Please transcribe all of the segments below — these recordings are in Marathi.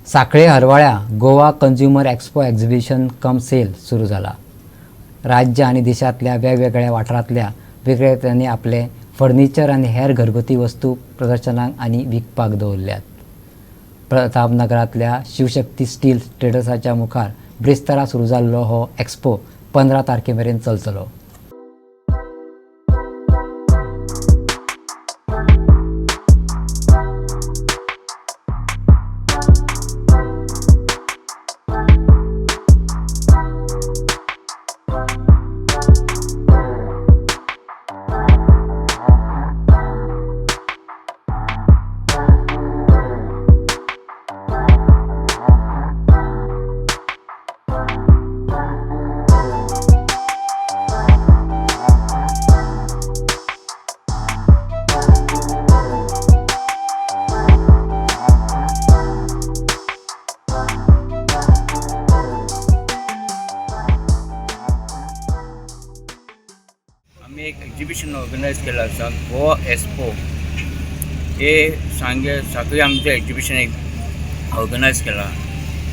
साखळे हरवळ्या गोवा कंज्युमर एक्सपो एक्झिबिशन कम सेल सुरू झाला। राज्य आणि देशातल्या वेगवेगळ्या वाठारांतल्या विक्रेत्यांनी आपले फर्निचर आणि हेर घरगुती वस्तू प्रदर्शनाक आणि विकपाक दवरल्यात। प्रतापनगरांतल्या शिवशक्ती स्टील ट्रेडर्साच्या मुखार ब्रिस्तारा सुरू जाल्लो हो एक्सपो 15 तारखेमेरेन चलतलो। आम्ही एक एक्झिबिशन ऑर्गनाईज केलं आसा गोवा एक्सपो हे साखळी आमचे एक्झिबिशन एक ऑर्गनायज केला।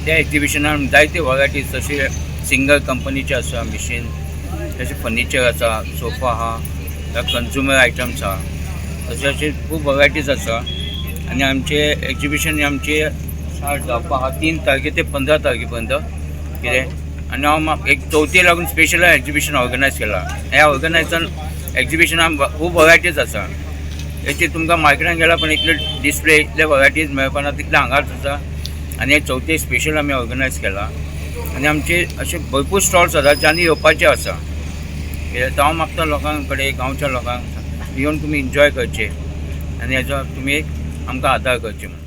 त्या एक्झिबिशनान जायते वरायटीज जशे सिंगल कंपनीचे आसा मशीन, तसे फर्निचर आसा, सोफा आहा, कंज्युमर आयटम्स आहा, तसे खूप वरायटीज आसा। आणि आमचे एक्झिबिशन आमचे स्टार्ट जावपा आहा 3 तारखे ते 15 तारखेपर्यंत कितें। आणि हांव एक चवथी लागून स्पेशल एक्झिबिशन ऑर्गनायज केला। ह्या एक्झिबिशनान खूब वरायटीज आसा। हेची तुमकां मार्केटान गेला पण इतले डिस्प्ले इतले वरायटीज मेळपाना तितले हांगाच आसा। आणि हे चवथी स्पेशल आमी ऑर्गनायज केला। आणि आमचे असे भरपूर स्टॉल्स आसा ज्यांनी येवपाचे आसा। हांव मागता लोकां कडेन, गांवच्या लोकांक येवन तुमी एन्जॉय करचे आणि हेचो तुमी आमकां आदार करचे।